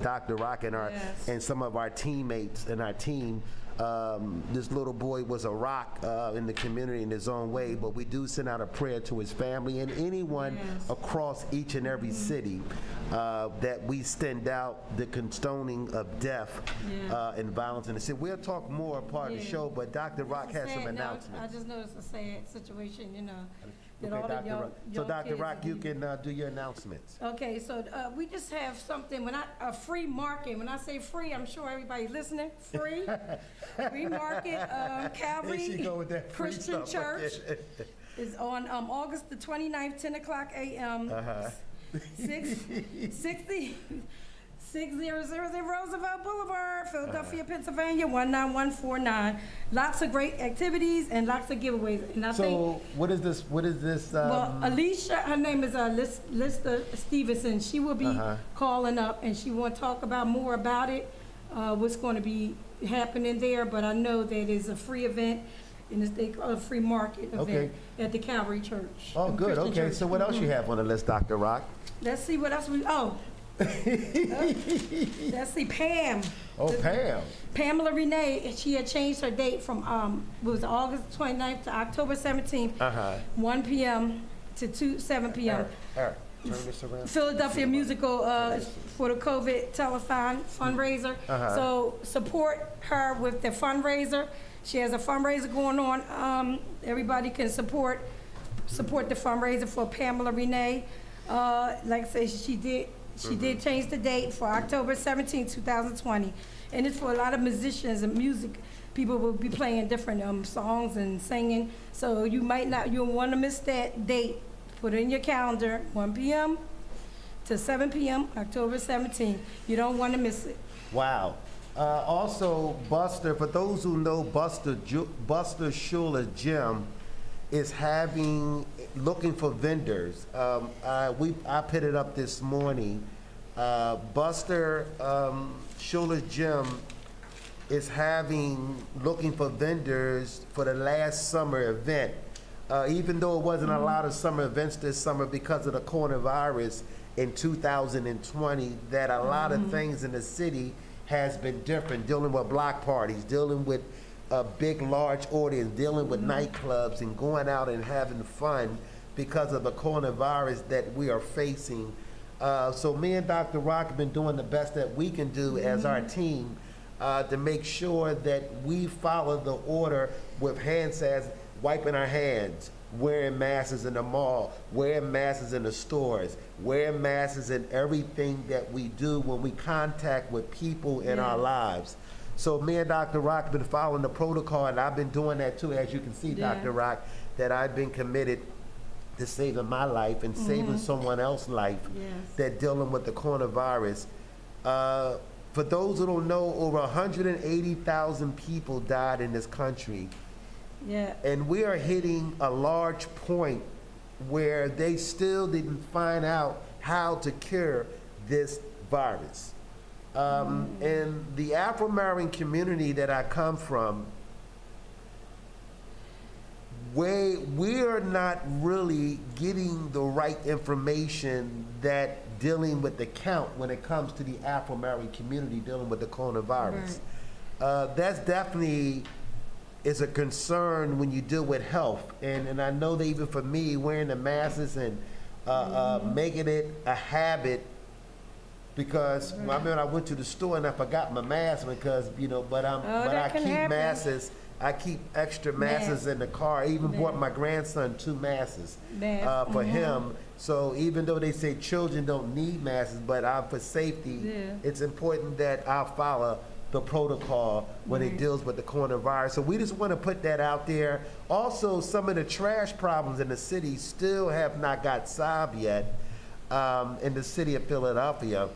Dr. Rock and and some of our teammates and our team. This little boy was a rock in the community in his own way, but we do send out a prayer to his family and anyone across each and every city that we send out the condoning of death and violence in the city. We'll talk more part of the show, but Dr. Rock has some announcements. I just noticed a sad situation, you know. Okay, Dr. Rock. So, Dr. Rock, you can do your announcements. Okay, so we just have something, a free market. When I say free, I'm sure everybody's listening. Free. Free market, Calvary Christian Church is on August the 29th, 10 o'clock a.m. 600 Roosevelt Boulevard, Philadelphia, Pennsylvania, 19149. Lots of great activities and lots of giveaways. And I think, what is this? Well, Alicia, her name is Lista Stevenson. She will be calling up and she will talk about more about it, what's going to be happening there. But I know that it's a free event and it's a free market event at the Calvary Church. Oh, good. Christian Okay, Church. so what else you have on the list, Dr. Rock? Let's see what else let's see, Pam. Oh, Pam. Pamela Renee, she had changed her date from August 29th to October 17th, 1 p.m. to 7 p.m. Turn this around. Philadelphia musical for the COVID telethon fundraiser. So support her with the fundraiser. She has a fundraiser going on. Everybody can support the fundraiser for Pamela Renee. Like I said, she did change the date for October 17, 2020. And it's for a lot of musicians and music. People will be playing different songs and singing. So you'll want to miss that date. Put it in your calendar, 1 p.m. to 7 p.m., October 17. You don't want to miss it. Wow. Also, Buster, for those who know Buster Schuler Gym is looking for vendors. I put it up this morning. Buster Schuler's Gym is looking for vendors for the last summer event. Even though it wasn't a lot of summer events this summer because of the coronavirus in 2020, that a lot of things in the city has been different, dealing with block parties, dealing with a big, large audience, dealing with nightclubs and going out and having fun because of the coronavirus that we are facing. So me and Dr. Rock have been doing the best that we can do as our team to make sure that we follow the order with hand sanitizer, wiping our hands, wearing masks in the mall, wearing masks in the stores, wearing masks in everything that we do when we contact with people in our lives. So me and Dr. Rock have been following the protocol, and I've been doing that too, as you can see, Dr. Rock, that I've been committed to saving my life and saving someone else's life that dealing with the coronavirus. For those who don't know, over 180,000 people died in this country. And we are hitting a large point where they still didn't find out how to cure this virus. And the Afro-American community that I come from, we are not really getting the right information that dealing with the count when it comes to the Afro-American community dealing with the coronavirus. That's definitely is a concern when you deal with health. And I know that even for me, wearing the masks and making it a habit, because I remember I went to the store and I forgot my mask because, I keep masks. I keep extra masks in the car. I even bought my grandson 2 masks for him. So even though they say children don't need masks, but for safety, it's important that I follow the protocol when it deals with the coronavirus. So we just want to put that out there. Also, some of the trash problems in the city still have not got solved yet in the city of Philadelphia.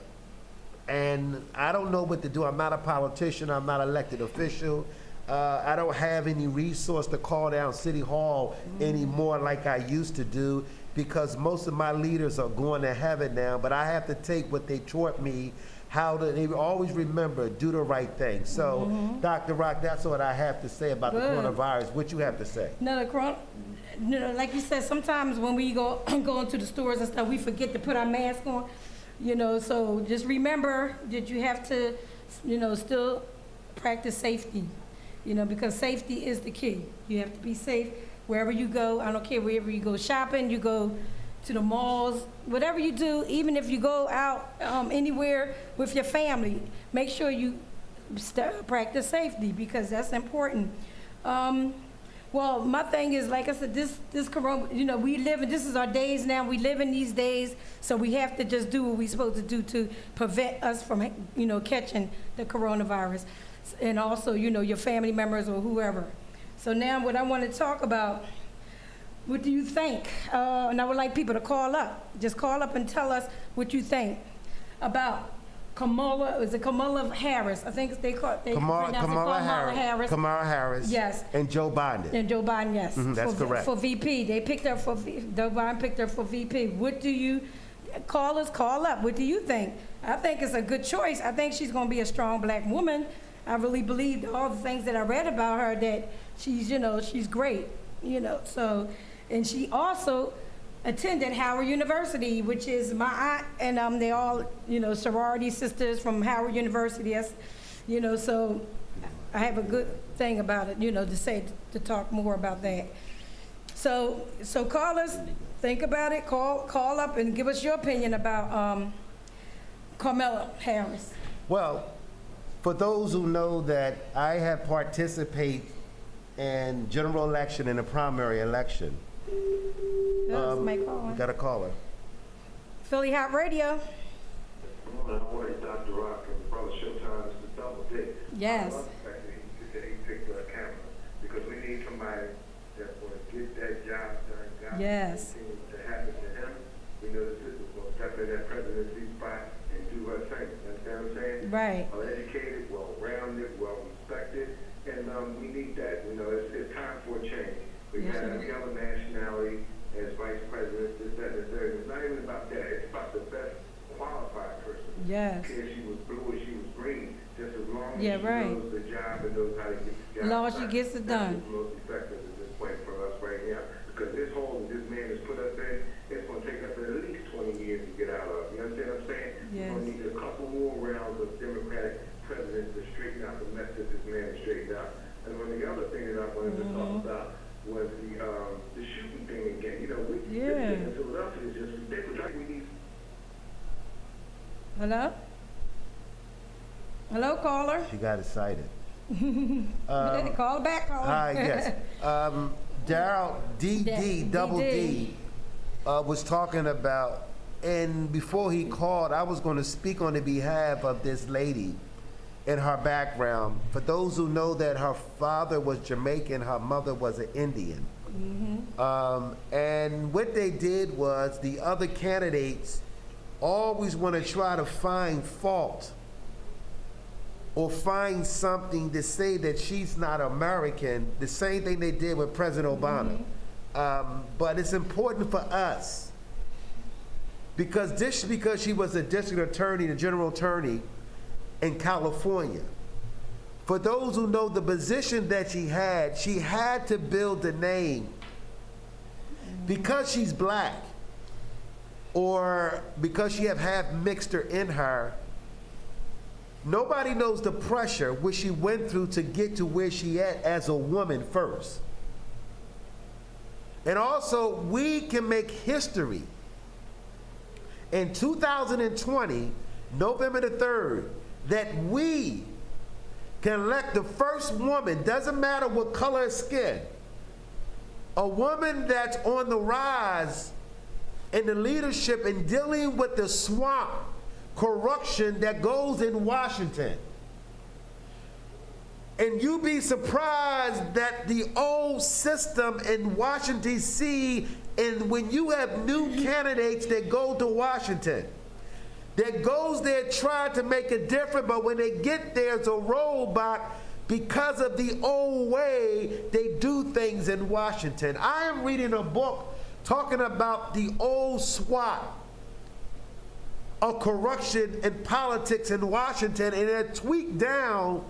And I don't know what to do. I'm not a politician. I'm not an elected official. I don't have any resource to call down City Hall anymore like I used to do, because most of my leaders are going to heaven now, but I have to take what they taught me, they always remember, do the right thing. So, Dr. Rock, that's what I have to say about the coronavirus. What you have to say? No, like you said, sometimes when we go into the stores and stuff, we forget to put our mask on. You know, so just remember that you have to, still practice safety, because safety is the key. You have to be safe wherever you go. I don't care, wherever you go shopping, you go to the malls, whatever you do, even if you go out anywhere with your family, make sure you practice safety, because that's important. Well, my thing is, like I said, this corona, we live in, this is our days now, we live in these days, so we have to just do what we're supposed to do to prevent us from, catching the coronavirus. And also, your family members or whoever. So now what I want to talk about, what do you think? And I would like people to call up. Just call up and tell us what you think about Kamala Harris. I think Kamala Harris. Kamala Harris. Yes. And Joe Biden. And Joe Biden, yes. That's correct. For VP. They picked her Joe Biden picked her for VP. What do you, call up. What do you think? I think it's a good choice. I think she's going to be a strong black woman. I really believe all the things that I read about her, that she's, she's great, so, and she also attended Howard University, which is my aunt, and they all, sorority sisters from Howard University. That's, so I have a good thing about it, to talk more about that. So callers, think about it. Call up and give us your opinion about Kamala Harris. Well, for those who know that I have participated in general election and a primary election. Somebody calling. We got a caller. Philly Hot Radio. Good morning. How are you, Dr. Rock and Brother Showtime? It's the double date. Yes. I love the fact that he picked the camera, because we need somebody that will get that job done. God, Yes. continue to happen to him. We know the sister will step in that presidency spot and do her thing. You understand what I'm saying? Right. Well educated, well rounded, well respected, and we need that. It's time for a change. We've Yes, had it every other nationality as vice president, this, that, and the third. It's not even about that. It's about the best qualified person. Yes. If she was blue or she was green, just as long as Yeah, she right. knows the job and knows how to get the job As long as she done. gets it done. That's what's most effective at this point for us right now. Because this hole that this man has put us in, it's going to take us at least 20 years to get out of. You understand what I'm saying? Yes. We're going to need a couple more rounds of Democratic presidents to straighten out the mess that this man has straightened out. And one of the other things that I wanted to talk about was the shooting thing again. This thing in Philadelphia is just ridiculous. We need. Hello? Hello, caller? She got excited. Call back, caller. Hi, yes. Daryl, Double D, was talking about, and before he called, I was going to speak on the behalf of this lady and her background. For those who know that her father was Jamaican, her mother was an Indian. And what they did was, the other candidates always want to try to find fault or find something to say that she's not American, the same thing they did with President Obama. But it's important for us, because she was a district attorney, the general attorney in California. For those who know the position that she had to build a name. Because she's black, or because she have half mixture in her, nobody knows the pressure which she went through to get to where she at as a woman first. And also, we can make history. In 2020, November the 3rd, that we can elect the first woman, doesn't matter what color of skin, a woman that's on the rise in the leadership and dealing with the swamp corruption that goes in Washington. And you be surprised that the old system in Washington, D.C., and when you have new candidates that go to Washington, that goes there trying to make a difference, but when they get there, it's a roadblock because of the old way they do things in Washington. I am reading a book talking about the old SWAT of corruption and politics in Washington, and it tweaked down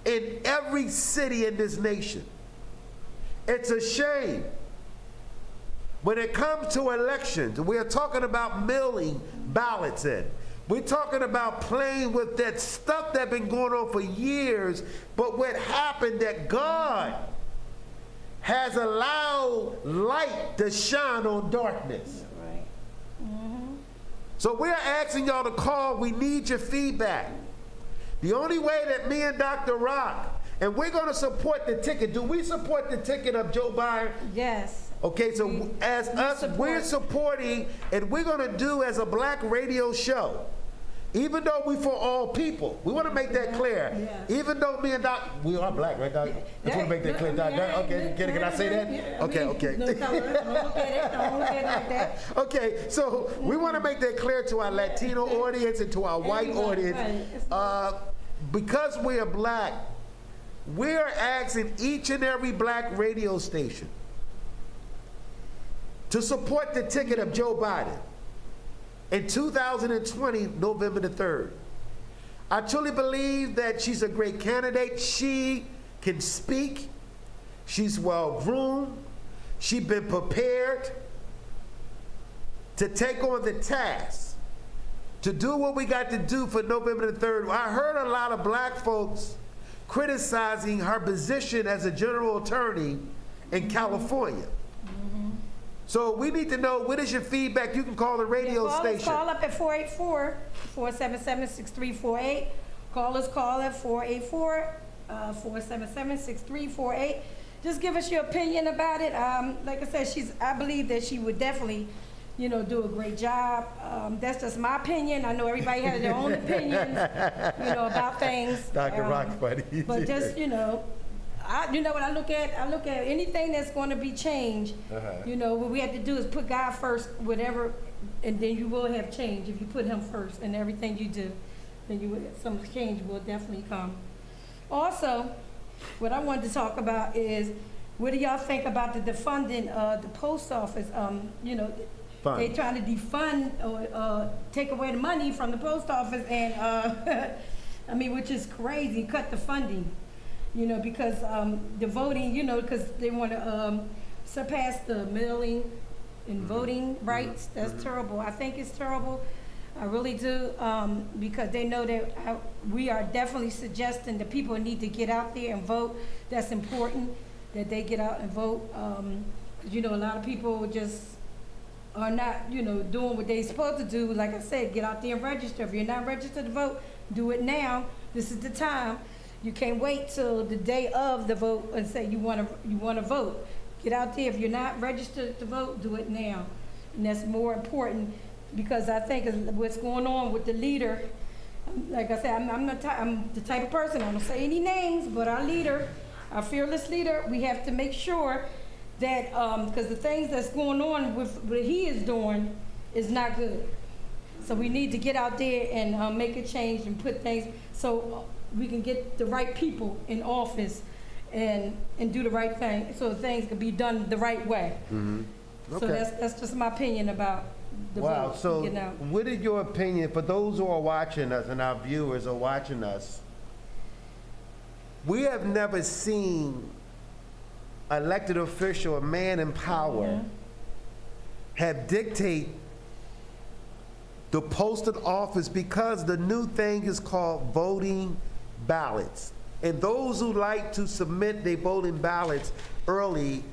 in every city in this nation. It's a shame. When it comes to elections, we are talking about mailing ballots in. We're talking about playing with that stuff that's been going on for years, but what happened that God has allowed light to shine on darkness. Right. So we're asking y'all to call. We need your feedback. The only way that me and Dr. Rock, and we're going to support the ticket. Do we support the ticket of Joe Biden? Yes. Okay, so as us, we're supporting, and we're going to do as a black radio show. Even though we for all people, we want to make that clear. Yeah. Even though me and Doc, we are black, right, Doc? I just want to make that clear, Doc. Okay, can I say that? Okay, okay. No, don't look at it. Don't look at it like that. Okay, so we want to make that clear to our Latino audience and to our white audience. Because we are black, we're asking each and every black radio station to support the ticket of Joe Biden in 2020, November the 3rd. I truly believe that she's a great candidate. She can speak. She's well-groomed. She's been prepared to take on the task, to do what we got to do for November the 3rd. I heard a lot of black folks criticizing her position as a general attorney in California. So we need to know, what is your feedback? You can call the radio station. Call up at 484-477-6348. Call at 484-477-6348. Just give us your opinion about it. Like I said, I believe that she would definitely, do a great job. That's just my opinion. I know everybody has their own opinions, about things. Dr. Rock, buddy. But just, what I look at anything that's going to be changed. What we have to do is put God first, whatever, and then you will have change if you put Him first in everything you do. Then some change will definitely come. Also, what I wanted to talk about is, what do y'all think about the defunding the post office? They trying to defund or take away the money from the post office, and which is crazy. Cut the funding. Because the voting, because they want to surpass the mailing and voting rights. That's terrible. I think it's terrible. I really do, because they know that we are definitely suggesting that people need to get out there and vote. That's important, that they get out and vote. Because, a lot of people just are not, doing what they're supposed to do. Like I said, get out there and register. If you're not registered to vote, do it now. This is the time. You can't wait till the day of the vote and say you want to vote. Get out there. If you're not registered to vote, do it now. And that's more important, because I think what's going on with the leader, like I said, I'm the type of person, I don't say any names, but our leader, our fearless leader, we have to make sure that, because the things that's going on with what he is doing is not good. So we need to get out there and make a change and put things, so we can get the right people in office and do the right thing, so things can be done the right way. Okay. So that's just my opinion about the Wow, vote. so what is your opinion, for those who are watching us and our viewers are watching us, we have never seen an elected official, a man in power, have dictate the posted office, because the new thing is called voting ballots. And those who like to submit their voting ballots early,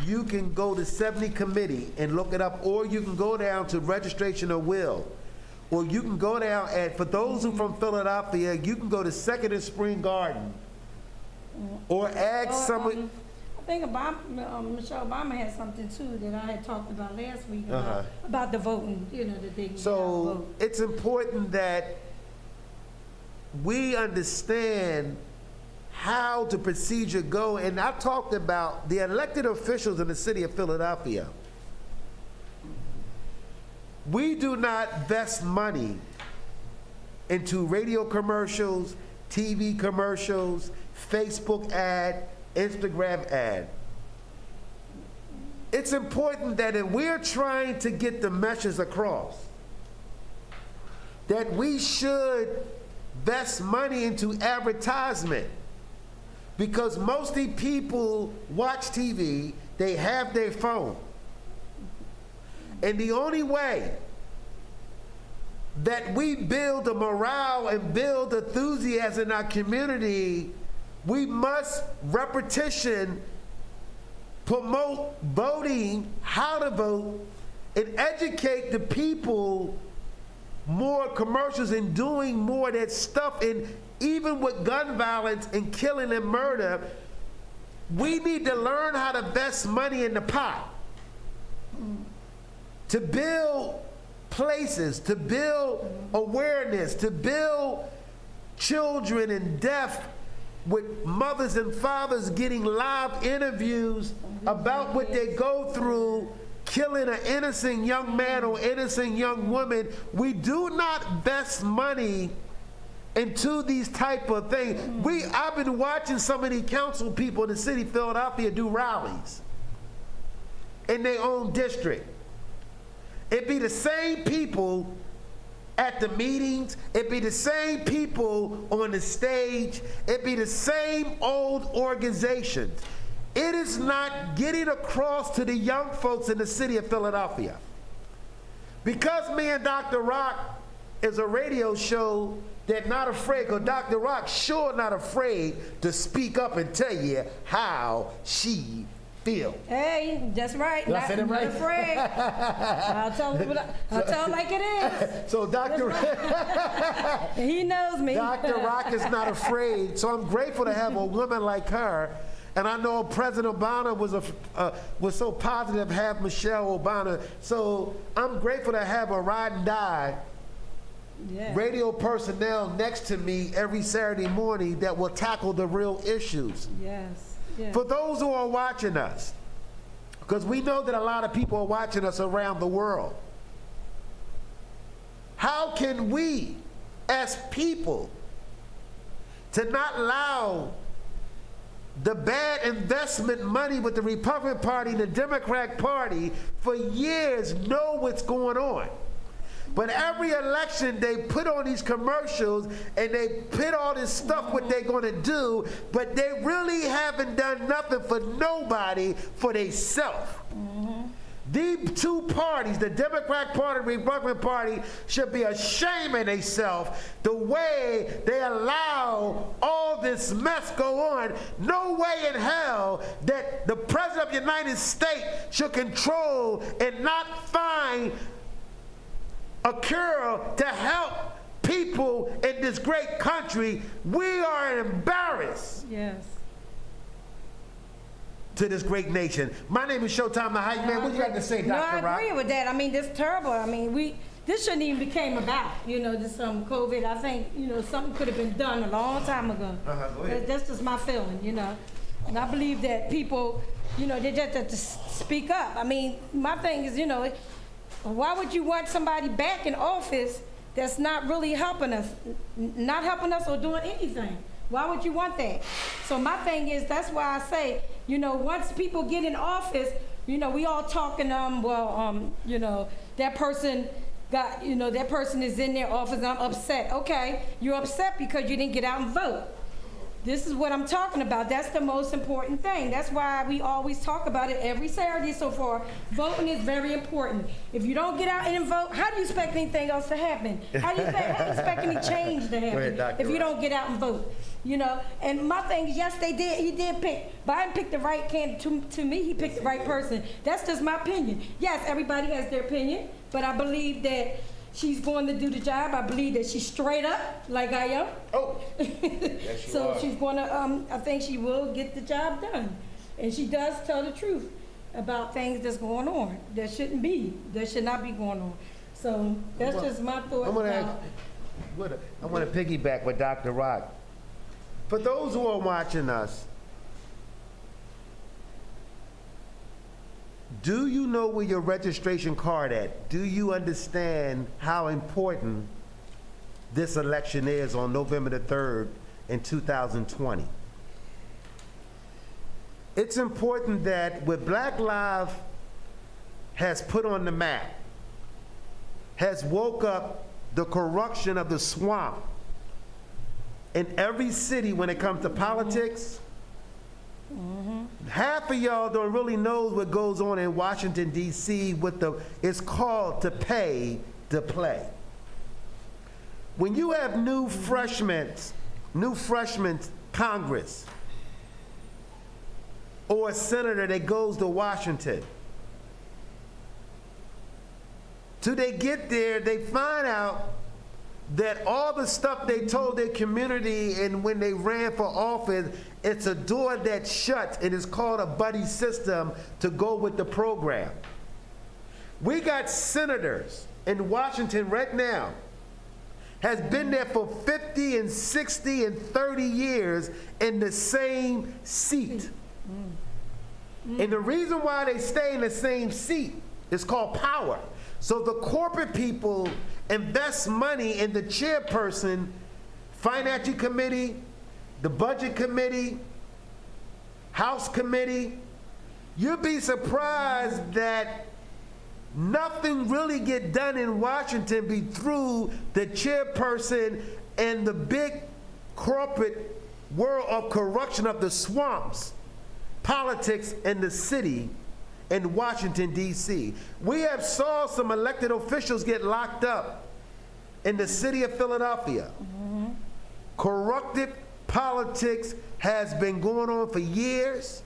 you can go to 70 committee and look it up, or you can go down to registration of will, or you can go down for those who from Philadelphia, you can go to Second and Spring Garden, or ask someone. I think Michelle Obama had something too that I had talked about last week about the voting, that they can So it's important that we understand how the procedure go. And I talked about the elected officials in the city of Philadelphia. We do not vest money into radio commercials, TV commercials, Facebook ad, Instagram ad. It's important that if we're trying to get the message across, that we should invest money into advertisement, because most of the people watch TV, they have their phone. And the only way that we build a morale and build enthusiasm in our community, we must repetition, promote voting, how to vote, and educate the people more commercials and doing more of that stuff. And even with gun violence and killing and murder, we need to learn how to invest money in the pot to build places, to build awareness, to build children and deaf with mothers and fathers getting live interviews about what they go through, killing an innocent young man or innocent young woman. We do not invest money into these type of things. I've been watching some of the council people in the city of Philadelphia do rallies in their own district. It'd be the same people at the meetings, it'd be the same people on the stage, it'd be the same old organizations. It is not getting across to the young folks in the city of Philadelphia. Because me and Dr. Rock is a radio show that not afraid, because Dr. Rock sure not afraid to speak up and tell you how she feel. Hey, that's right. Did I say that right? Not afraid. I'll tell it like it is. So Dr. He knows me. Dr. Rock is not afraid. So I'm grateful to have a woman like her. And I know President Obama was so positive to have Michelle Obama. So I'm grateful to have a ride and die radio personnel next to me every Saturday morning that will tackle the real issues. Yes. Yeah. For those who are watching us, because we know that a lot of people are watching us around the world, how can we, as people, to not allow the bad investment money with the Republican Party and the Democratic Party for years know what's going on? But every election, they put on these commercials and they put all this stuff what they're going to do, but they really haven't done nothing for nobody for themselves. These two parties, the Democratic Party and the Republican Party, should be ashamed of themselves the way they allow all this mess go on. No way in hell that the President of the United States should control and not find a cure to help people in this great country. We are embarrassed. Yes. To this great nation. My name is Showtime the Hype Man. What you got to say, Dr. Rock? No, I agree with that. I mean, this is terrible. I mean, this shouldn't even became about, this COVID. I think, something could have been done a long time ago. Go ahead. That's just my feeling, And I believe that people, they just have to speak up. I mean, my thing is, why would you want somebody back in office that's not really helping us, or doing anything? Why would you want that? So my thing is, that's why I say, once people get in office, we all talking, that person got, that person is in their office and I'm upset. Okay, you're upset because you didn't get out and vote. This is what I'm talking about. That's the most important thing. That's why we always talk about it every Saturday so far. Voting is very important. If you don't get out and vote, how do you expect anything else to happen? How do you expect any change to happen if you don't get out and vote? And my thing is, yes, he did pick. Biden picked the right candidate. To me, he picked the right person. That's just my opinion. Yes, everybody has their opinion, but I believe that she's going to do the job. I believe that she's straight up, like I am. Oh, yes, so are. She's going to, I think she will get the job done. And she does tell the truth about things that's going on that should not be going on. So that's just my thought. I want to piggyback with Dr. Rock. For those who are watching us, do you know where your registration card at? Do you understand how important this election is on November the 3rd in 2020? It's important that what Black Lives has put on the map, has woke up the corruption of the swamp in every city when it comes to politics. Half of y'all don't really know what goes on in Washington, D.C. It's called to pay to play. When you have new freshmen Congress, or a senator that goes to Washington, till they get there, they find out that all the stuff they told their community and when they ran for office, it's a door that shuts, and it's called a buddy system to go with the program. We got senators in Washington right now, has been there for 50 and 60 and 30 years in the same seat. And the reason why they stay in the same seat is called power. So the corporate people invest money in the chairperson, financial committee, the budget committee, House committee. You'll be surprised that nothing really get done in Washington be through the chairperson and the big corporate world of corruption of the swamps, politics in the city in Washington, D.C. We have saw some elected officials get locked up in the city of Philadelphia. Corrupted politics has been going on for years.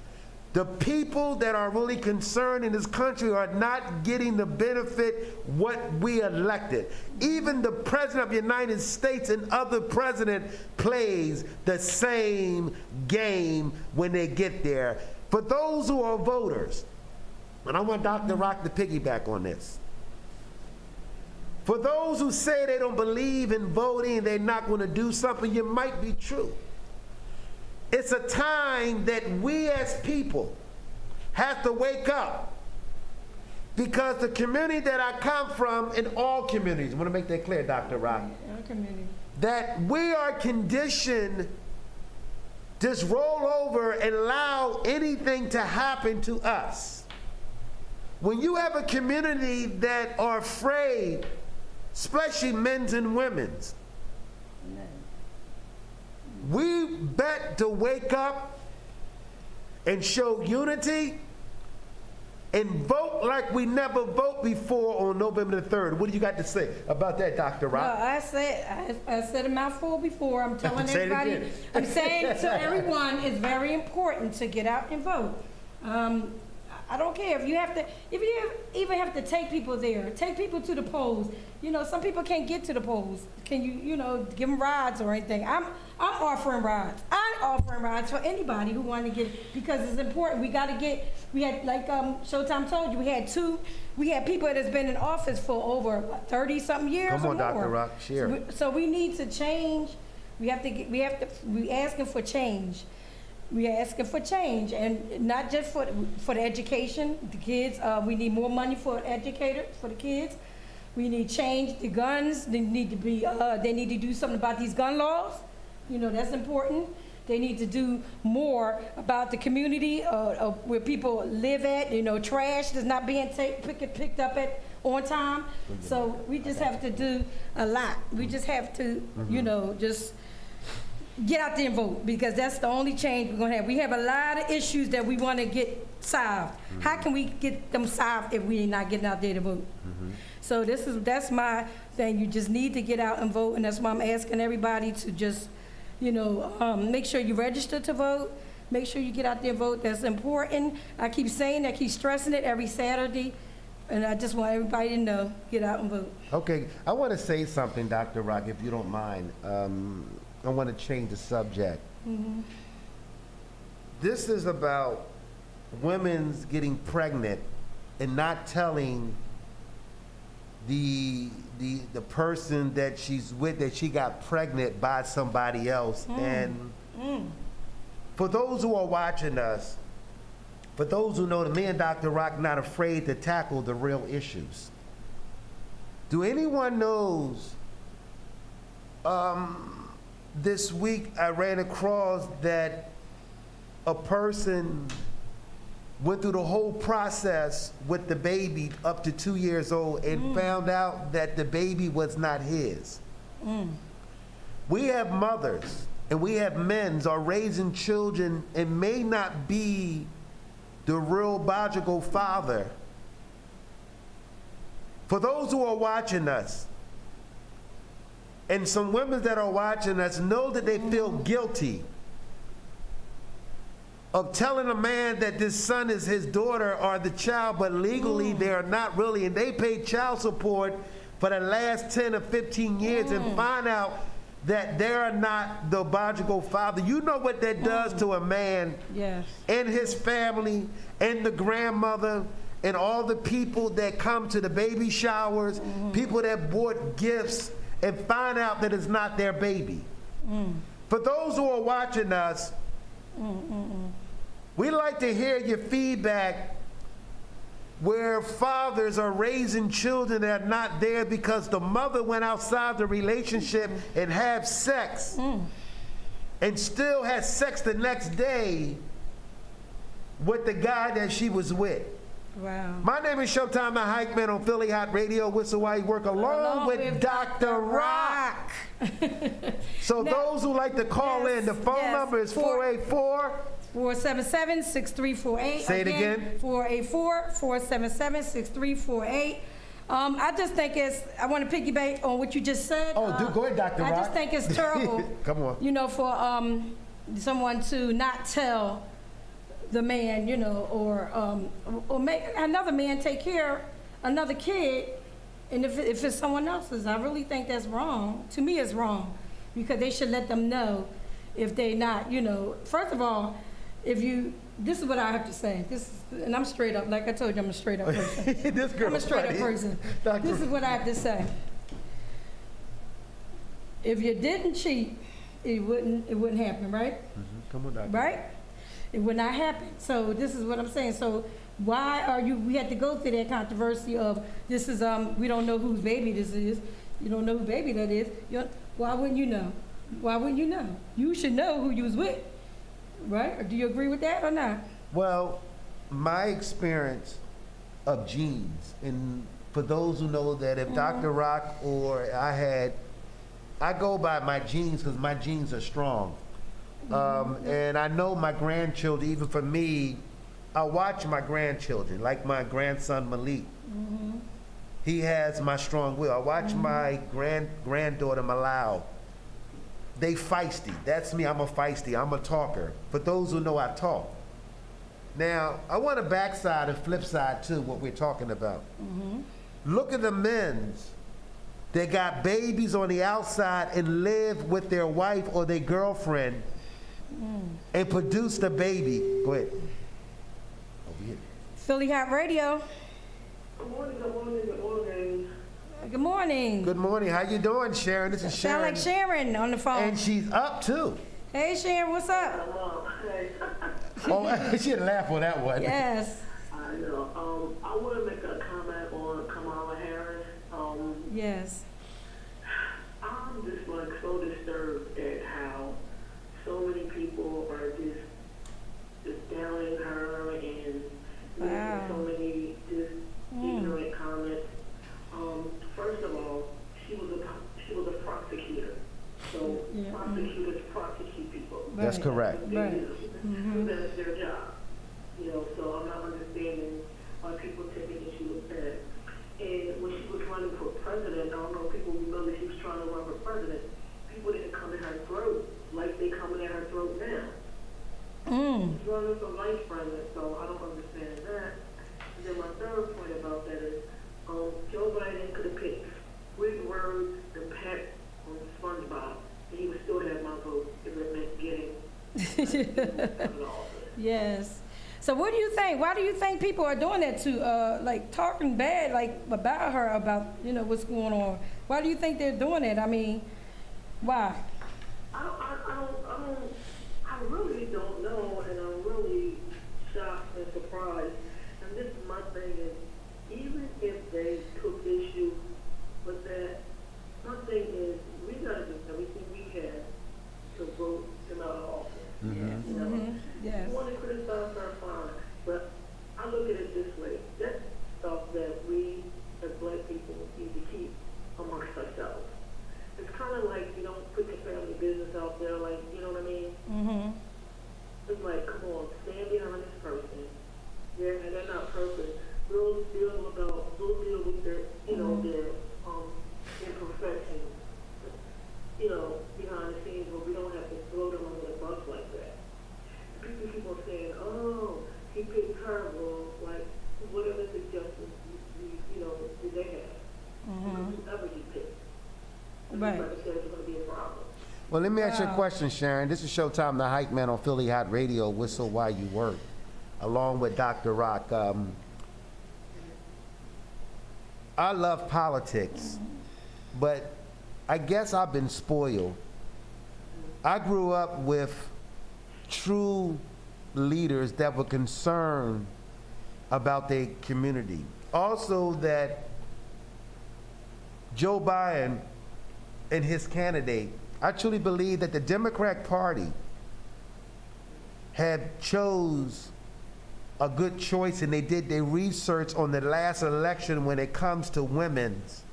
The people that are really concerned in this country are not getting the benefit what we elected. Even the President of the United States and other president plays the same game when they get there. For those who are voters, and I want Dr. Rock to piggyback on this. For those who say they don't believe in voting, they're not going to do something, you might be true. It's a time that we as people have to wake up, because the community that I come from, in all communities, I want to make that clear, Dr. Rock, that we are conditioned just roll over and allow anything to happen to us. When you have a community that are afraid, especially men's and women's, we bet to wake up and show unity and vote like we never vote before on November the 3rd. What do you got to say about that, Dr. Rock? Well, I said a mouthful before. I'm telling Say it everybody. again. I'm saying to everyone, it's very important to get out and vote. I don't care if you even have to take people there, take people to the polls. You know, some people can't get to the polls. Can you give them rides or anything? I'm offering rides. I'm offering rides for anybody who want to get, because it's important. We had, like Showtime told you, we had people that's been in office for over 30 something years. Come on, or more. Dr. Rock, share. So we need to change. We asking for change. We are asking for change, and not just for the education, the kids. We need more money for educators, for the kids. We need change. The guns, they need to do something about these gun laws. That's important. They need to do more about the community where people live at. Trash is not being picked up on time. So we just have to do a lot. We just have to, just get out there and vote, because that's the only change we're going to have. We have a lot of issues that we want to get solved. How can we get them solved if we're not getting out there to vote? So that's my thing. You just need to get out and vote, and that's why I'm asking everybody to just, make sure you register to vote. Make sure you get out there and vote. That's important. I keep saying, I keep stressing it every Saturday, and I just want everybody to know, get out and vote. Okay, I want to say something, Dr. Rock, if you don't mind. I want to change the subject. This is about women's getting pregnant and not telling the person that she's with that she got pregnant by somebody else. And for those who are watching us, for those who know that me and Dr. Rock not afraid to tackle the real issues. Do anyone knows, this week I ran across that a person went through the whole process with the baby up to 2 years old and found out that the baby was not his. We have mothers and we have men are raising children and may not be the real biological father. For those who are watching us, And some women that are watching us know that they feel guilty of telling a man that this son is his daughter or the child, but legally they are not really, and they pay child support for the last 10 or 15 years and find out that they are not the biological father. You know what that does to a man Yes. and his family and the grandmother and all the people that come to the baby showers, people that bought gifts and find out that it's not their baby. For those who are watching us, we like to hear your feedback where fathers are raising children that are not there because the mother went outside the relationship and had sex and still had sex the next day with the guy that she was with. Wow. My name is Showtime the Hype Man on Philly Hot Radio. Whistle while you work along with Dr. Rock. So Now, those who like to call in, the phone number is 484. 477-6348. Say it again. 484-477-6348. I just think I want to piggyback on what you just said. Oh, go ahead, Dr. Rock. I just think it's terrible. Come on. You know, for someone to not tell the man, you know, or make another man take care of another kid, and if it's someone else's, I really think that's wrong. To me, it's wrong, because they should let them know if they not, you know. First of all, this is what I have to say. And I'm straight up, like I told you, I'm a straight up person. This girl I'm a straight up funny. person. Dr. This is what I have to say. If you didn't cheat, it wouldn't happen, right? Come on, Dr. Right? It would not happen. So this is what I'm saying. So why we had to go through that controversy of this is, we don't know whose baby this is. You don't know whose baby that is. Why wouldn't you know? Why wouldn't you know? You should know who you was with, right? Or do you agree with that or not? Well, my experience of genes, and for those who know that if Dr. Rock or I go by my genes because my genes are strong. And I know my grandchildren, even for me, I watch my grandchildren, like my grandson Malik. He has my strong will. I watch my granddaughter Malau. They feisty. That's me. I'm a feisty. I'm a talker. For those who know, I talk. Now, I want a backside and flip side too, what we're talking about. Look at the men's. They got babies on the outside and live with their wife or their girlfriend and produce the baby. Go ahead. Over here. Philly Hot Radio. Good morning, good morning, good morning. Good morning. Good morning. How you doing, Sharon? This is Sound Sharon. like Sharon on the phone. And she's up too. Hey Sharon, what's up? Hey. Oh, she had a laugh on that one. Yes. I know. I want to make a comment on Kamala Harris. Yes. I'm just like so disturbed at how so many people are just downing her and Wow. making so many just ignorant comments. First of all, she was a prosecutor. So prosecutors prosecute people. That's correct. Right. That's their job. You know, so I'm not understanding why people taking issue with that. And when she was running for president, I don't know if people remember she was trying to run for president. People didn't come in her throat like they coming at her throat now. She's running for vice president, so I don't understand that. And then my third point about that is, Joe Biden could have picked Squidward and Pat on SpongeBob, and he would still have my vote if it meant getting Yes. So what do you think? Why do you think people are doing that to, like, talking bad, like, about her, about, you know, what's going on? Why do you think they're doing it? I mean, why? I really don't know, and I'm really shocked and surprised. And this is my thing is, even if they took issue with that, my thing is, we gotta do everything we can to vote him out of office. You know? Yes. You wanna criticize her, fine, but I look at it this way, that's stuff that we as black people need to keep amongst ourselves. It's kind of like you don't put your family business out there, like, you know what I mean? It's like, come on, stand behind this person. They're not perfect. We'll deal with their, you know, their imperfections. be a problem. Well, let me ask you a question, Sharon. This is Showtime, the Hype Man on Philly Hot Radio, Whistle While You Work, along with Dr. Rock. I love politics, but I guess I've been spoiled. I grew up with true leaders that were concerned about their community. Also that Joe Biden and his candidate, I truly believe that the Democratic Party had chose a good choice, and they did their research on the last election when it comes to women's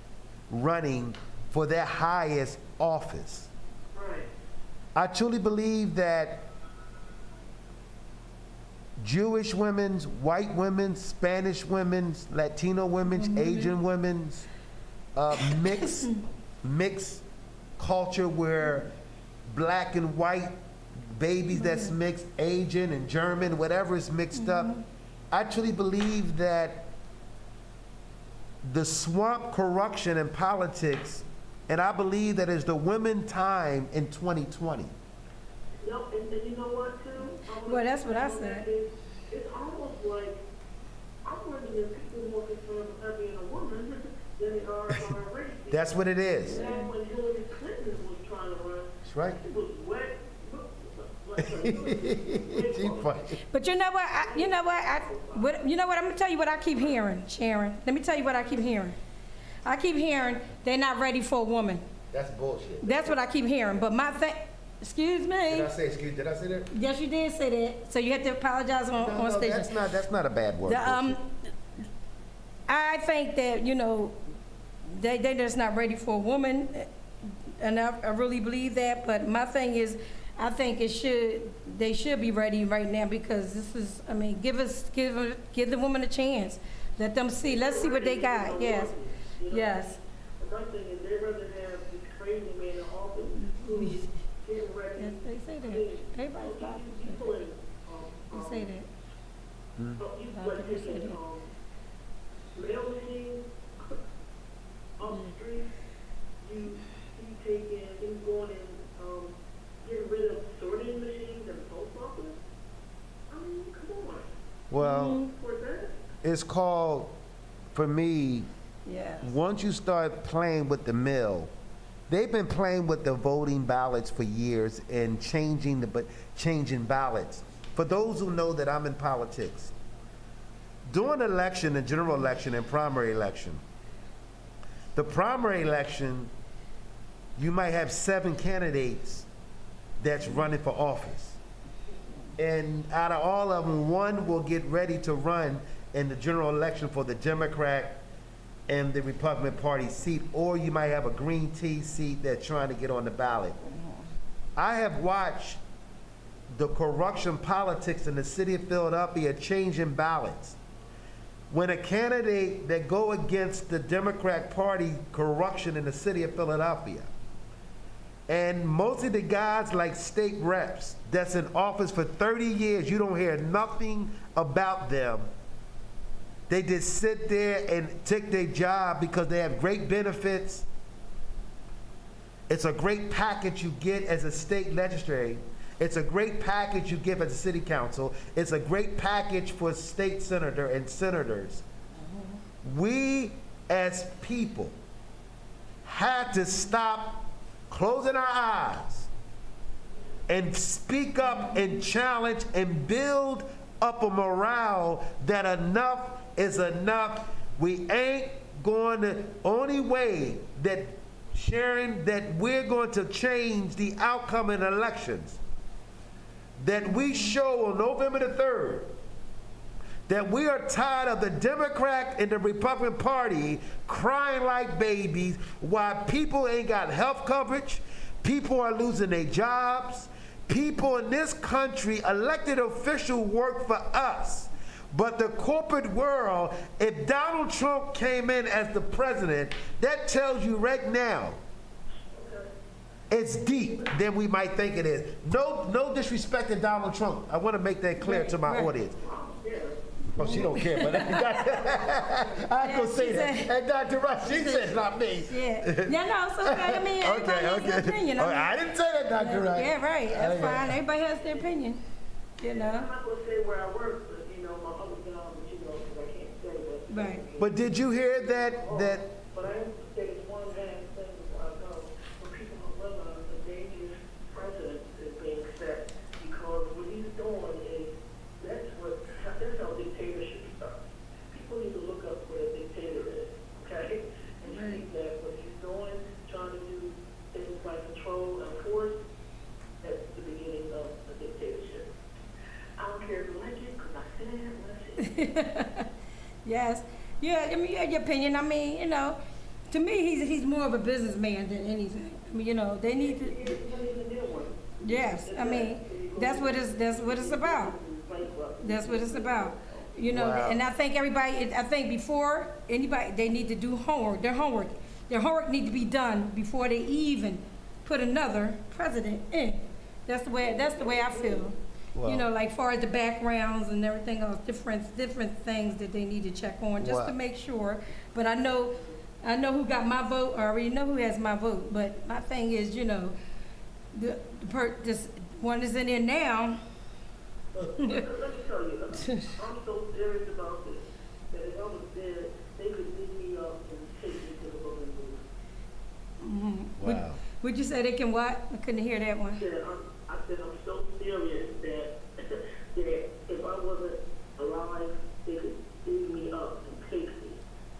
running for their highest office. Right. I truly believe that Jewish women's, white women's, Spanish women's, Latino women's, Asian women's, mixed culture where black and white babies that's mixed, Asian and German, whatever is mixed up. I truly believe that the swamp corruption in politics, and I believe that is the women time in 2020. No, and you know what, too? Well, that's what I said. It's almost like, I'm wondering if people are more concerned with her being a woman than they are about her race. That's what it is. And when Hillary Clinton was trying to run, That's right. she was wet. She funny. But you know what? You know what? I'm gonna tell you what I keep hearing, Sharon. Let me tell you what I keep hearing. I keep hearing they're not ready for a woman. That's bullshit. That's what I keep hearing. But my thing, excuse me. Did I say that? Yes, you did say that. So you have to apologize on No, stage. that's not a bad word. Bullshit. I think that they're just not ready for a woman, and I really believe that. But my thing is, I think they should be ready right now, because this is, give the woman a chance. Let them see. Let's see what they got. Yes, yes. The first thing is they'd rather have this crazy man in office who's getting ready. Yes, they say that. Everybody's talking. They say that. Mail machines off the street, you going and getting rid of sorting machines and post office. I mean, come on. Well, For that. it's called, for me, Yes. once you start playing with the mill, they've been playing with the voting ballots for years and changing ballots. For those who know that I'm in politics, during election, the general election and primary election, the primary election, you might have 7 candidates that's running for office. And out of all of them, 1 will get ready to run in the general election for the Democrat and the Republican Party seat, or you might have a green tea seat that's trying to get on the ballot. I have watched the corruption politics in the city of Philadelphia changing ballots. When a candidate that go against the Democrat Party corruption in the city of Philadelphia, and most of the guys like state reps that's in office for 30 years, you don't hear nothing about them. They just sit there and take their job because they have great benefits. It's a great package you get as a state legislator. It's a great package you give as a city council. It's a great package for state senator and senators. We as people had to stop closing our eyes and speak up and challenge and build up a morale that enough is enough. We ain't going to, only way that, Sharon, that we're going to change the outcome in elections, that we show on November the 3rd that we are tired of the Democrat and the Republican Party crying like babies while people ain't got health coverage, people are losing their jobs, people in this country, elected officials work for us. But the corporate world, if Donald Trump came in as the president, that tells you right now, it's deep than we might think it is. No disrespect to Donald Trump. I want to make that clear to my audience. Oh, she don't care, but I Yeah, gonna say she that. said- And Dr. Rock, she said not me. Yeah. Yeah, no, it's okay. I mean, everybody has their opinion. Oh, I didn't say that, Dr. Rock. Yeah, right. That's Okay. fine. Everybody has their opinion. You know. I'm not gonna say where I work, but you know, my other job, but you know, 'cause I can't say that. Right. But did you hear that? But I am say it's one damn thing before I go. When people don't realize the dangerous precedent is being set, because what he's doing is, that's how dictatorship starts. People need to look up what a dictator is, okay? And see that what he's doing, trying to do things like control and force, that's the beginning of a dictatorship. I don't care if you like it, because I said what I said. Yes. Yeah, I mean, you have your opinion. I mean, you know, to me, he's more of a businessman than anything. I mean, you know, they need to. Yes, I mean, that's what it's about. That's what it's about. You know, Wow. and I think everybody. I think before anybody, they need to do homework. Their homework need to be done before they even put another president in. That's the way I feel. Wow. You know, like far as the backgrounds and everything else, different things that they need to check on just Wow. to make sure. But I know who got my vote. I already know who has my vote. But my thing is, you know, this one is in there now. Let me tell you, I'm so serious about this, that if I was dead, they could dig me up and take me to the voting booth. Wow. Would you say they can what? I couldn't hear that one. I said I'm so serious that if I wasn't alive, they could dig me up and take me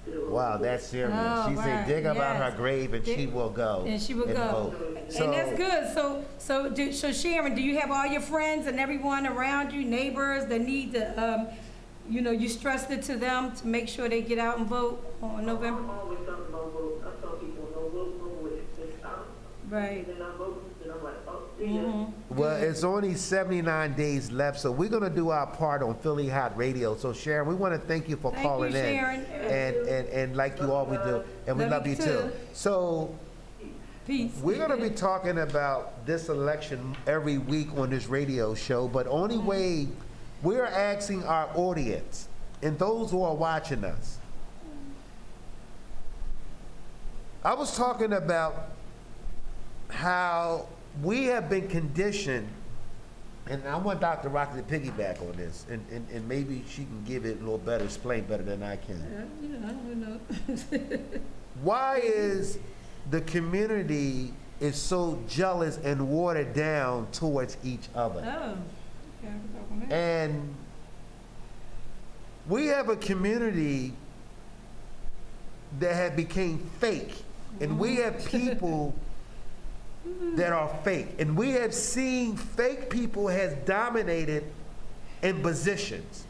to the voting Wow, booth. that's serious. Oh, She said, right. dig about Yes. her grave and she will go. And she will go. vote. And that's good. So Sharon, do you have all your friends and everyone around you, neighbors that need to, you know, you stressed it to them to make sure they get out and vote on November? I'm always talking about vote. I tell people, no vote, no way. It's out. Right. And then I vote, and I'm like, oh, see Mm-hmm. ya. Well, it's only 79 days left, so we're gonna do our part on Philly Hot Radio. So Sharon, we wanna thank you for Thank you, calling in. Sharon. And like you always do, and we Love love you you too. too. So Peace. we're gonna be talking about this election every week on this radio show, but only way we're asking our audience and those who are watching us. I was talking about how we have been conditioned, and I want Dr. Rocky to piggyback on this, and maybe she can give it a little better, explain better than I can. You know, I don't know. Why is the community is so jealous and watered down towards each other? Oh. Okay, I can talk on that. And we have a community that had became fake, and we have people that are fake, and we have seen fake people has dominated in positions.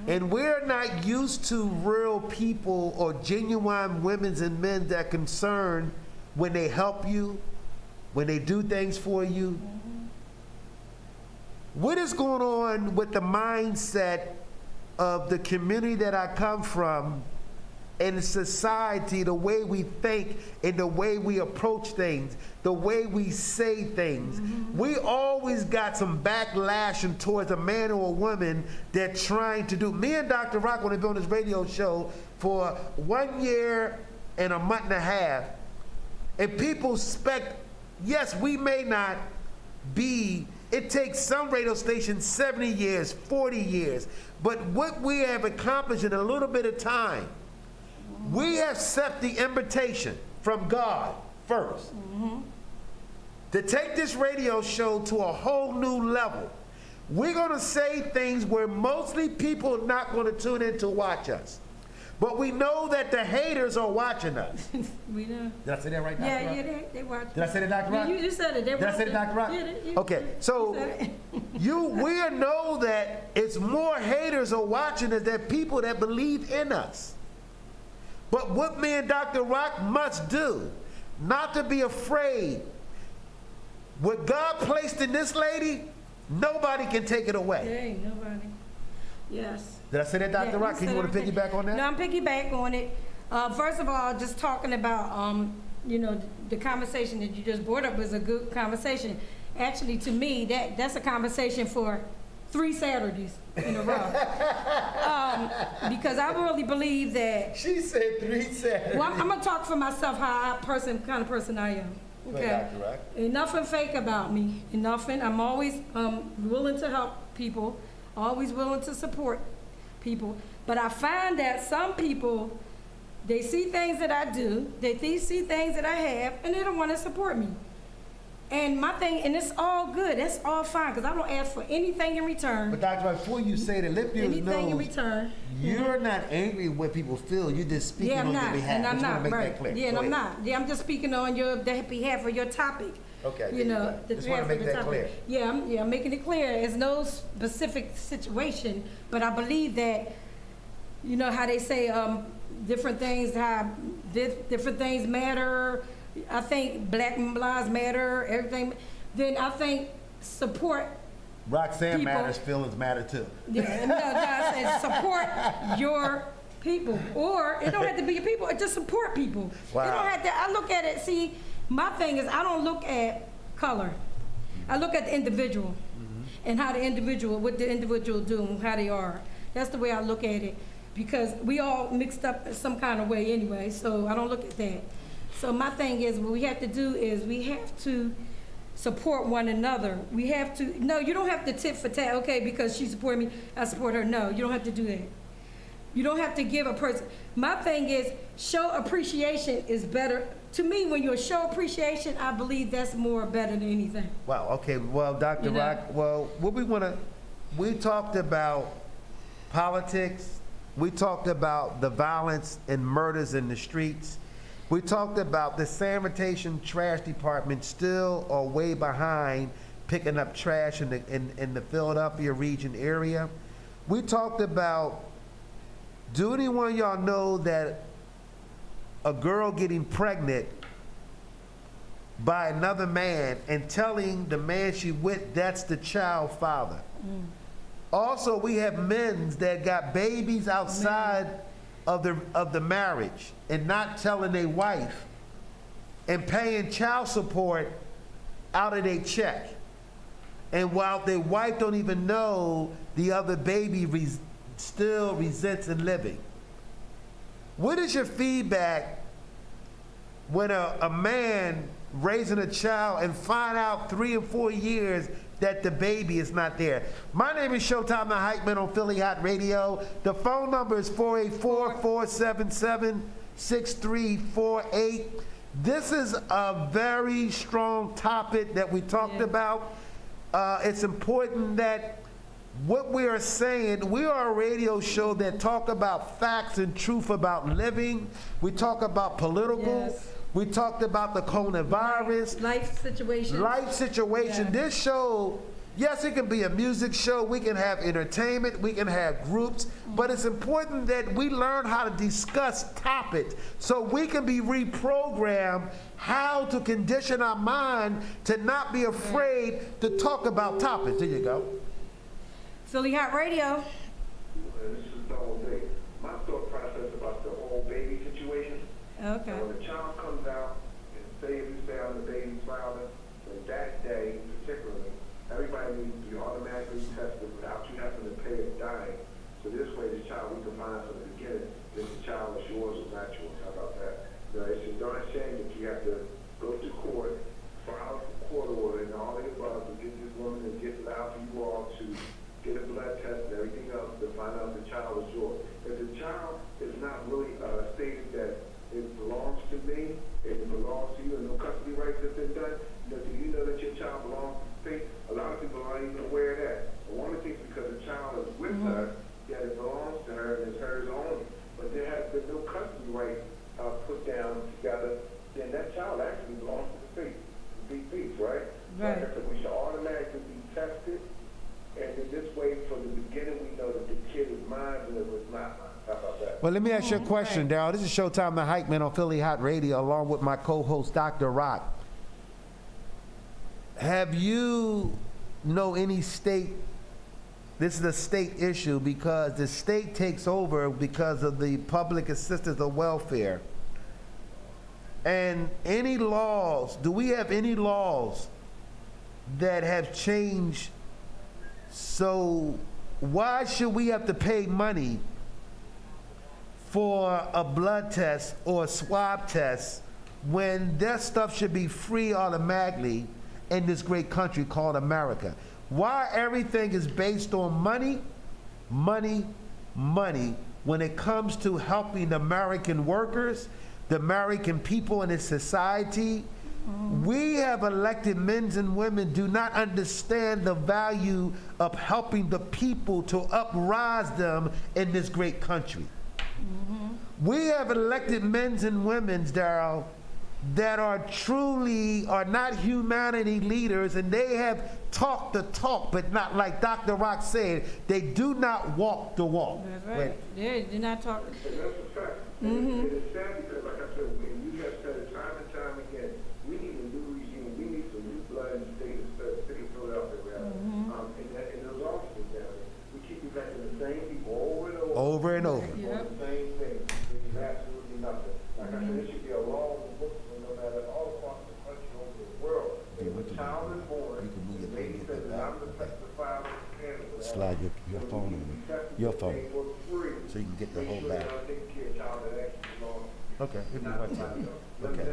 And we're not used to real people or genuine women and men that are concerned when they help you, when they do things for you. What is going on with the mindset of the community that I come from and society, the way we think and the way we approach things, the way we say things? We always got some backlash towards a man or a woman that trying to do. Me and Dr. Rock, when they've been on this radio show for 1 year and a month and a half, and people expect, yes, we may not be, it takes some radio stations 70 years, 40 years, but what we have accomplished in a little bit of time, we have set the invitation from God first to take this radio show to a whole new level. We're going to say things where mostly people are not going to tune in to watch us. But we know that the haters are watching us. We know. Did I say that right, Dr. Yeah, Rock? yeah, they watch. Did I say that, Dr. Rock? You said it. They Did I say that, Dr. Rock? Yeah, Okay, so you said it. we know that it's more haters are watching us than people that believe in us. But what me and Dr. Rock must do, not to be afraid. What God placed in this lady, nobody can take it away. There ain't nobody. Yes. Did I say that, Dr. Yeah, Rock? Can you said want to everything. piggyback on that? No, I'm piggyback on it. First of all, just talking about, you know, the conversation that you just brought up was a good conversation. Actually, to me, that's a conversation for 3 Saturdays in a row. Because I really believe that. She said 3 Saturdays. Well, I'm gonna talk for myself how kind of person I am. Okay. Dr. Rock. Ain't nothing fake about me. Ain't nothing. I'm always willing to help people. Always willing to support people. But I find that some people, they see things that I do, they see things that I have, and they don't want to support me. And my thing, and it's all good. That's all fine, because I don't ask for anything in return. But Dr. Rock, before you say that, let viewers know Anything in return. you're not angry with what people feel. You're just speaking Yeah, I'm on not, their behalf. and I'm Just wanna not, make right. that clear. Yeah, and Go I'm ahead. not. Yeah, I'm just speaking on the behalf of your topic. Okay, You know, the just wanna behalf make of the that topic. clear. Yeah, I'm making it clear. It's no specific situation, but I believe that, you know how they say, different things matter. I think Black lives matter, everything. Then I think support. Roxanne People. matters, feelings matter too. Yeah, no, I said support your people, or it don't have to be your people. Just support people. Wow. It don't have to. I look at it. See, my thing is I don't look at color. I look at the individual and how the individual, what the individual do, and how they are. That's the way I look at it, because we all mixed up in some kind of way anyway. So I don't look at that. So my thing is, what we have to do is we have to support one another. We have to, no, you don't have to tit for tat, okay, because she supported me, I support her. No, you don't have to do that. You don't have to give a person. My thing is, show appreciation is better. To me, when you show appreciation, I believe that's more better than anything. Wow, okay, well, Dr. You know? Rock, well, we talked about politics, we talked about the violence and murders in the streets, we talked about the sanitation trash department still are way behind picking up trash in the Philadelphia region area. We talked about, do anyone of y'all know that a girl getting pregnant by another man and telling the man she with that's the child father? Also, we have men that got babies outside of the marriage and not telling their wife and paying child support out of their check. And while their wife don't even know, the other baby still resents in living. What is your feedback when a man raising a child and find out 3 or 4 years that the baby is not there? My name is Showtime the Hype Man on Philly Hot Radio. The phone number is 484-477-6348. This is a very strong topic that we talked about. It's important that what we are saying, we are a radio show that talk about facts and truth about living. We talk about political. Yes. We talked about the coronavirus. Life situation. Life situation. Yeah. This show, yes, it can be a music show. We can have entertainment. We can have groups. But it's important that we learn how to discuss topics so we can be reprogrammed how to condition our mind to not be afraid to talk about topics. There you go. Philly Hot Radio. And this is the whole thing. My thought process about the whole baby situation. Okay. When the child comes out, and say if you say I'm the baby's father, then that day particularly, everybody needs to be automatically tested without you having to pay a dime. So this way, the child, we can find out from the beginning that the child is yours or not yours. How about that? You know, it's just darn shame that you have to go to court, file a court order and all the above to get this woman and get it out for you all to get a blood test and everything else to find out the child is yours. If the child is not really stated that it belongs to me, it belongs to you, and no custody rights have been done, do you know that your child belongs to the state? A lot of people aren't even aware of that. A woman thinks because the child is with her, that it belongs to her and it's hers only. But there has been no custody rights put down together, then that child actually belongs to the state. Big piece, right? Right. So we should automatically be tested. And in this way, from the beginning, we know that the kid is mine and it was not mine. How about that? Well, let me ask you a question, Daryl. This is Showtime the Hype Man on Philly Hot Radio, along with my co-host, Dr. Rock. Have you know any state, this is a state issue because the state takes over because of the public assistance of welfare. And any laws, do we have any laws that have changed So why should we have to pay money for a blood test or a swab test when that stuff should be free automatically in this great country called America? Why everything is based on money, money, money when it comes to helping the American workers, the American people in this society? We have elected men and women do not understand the value of helping the people to uprise them in this great country. We have elected men and women, Darryl, that are not humanity leaders, and they have talked the talk, but not like Dr. Rock said, they do not walk the walk. That's right. Yeah, you're not talking. And that's a fact. And it's sad because, like I said, when you have said it time and time again, we need a new regime. We need some new blood in the city of Philadelphia, rather. And those officers down there, we keep electing the same people over and over. Over and over. On the same thing. There's absolutely nothing. Like I said, it should be a law in the books, no matter all across the country, over the world. If a child is born, You can move your the lady thing, says, get that I'm the father of the family. Slide your phone in there. Your phone. So you can get the whole bag. Okay, if you want to. Okay.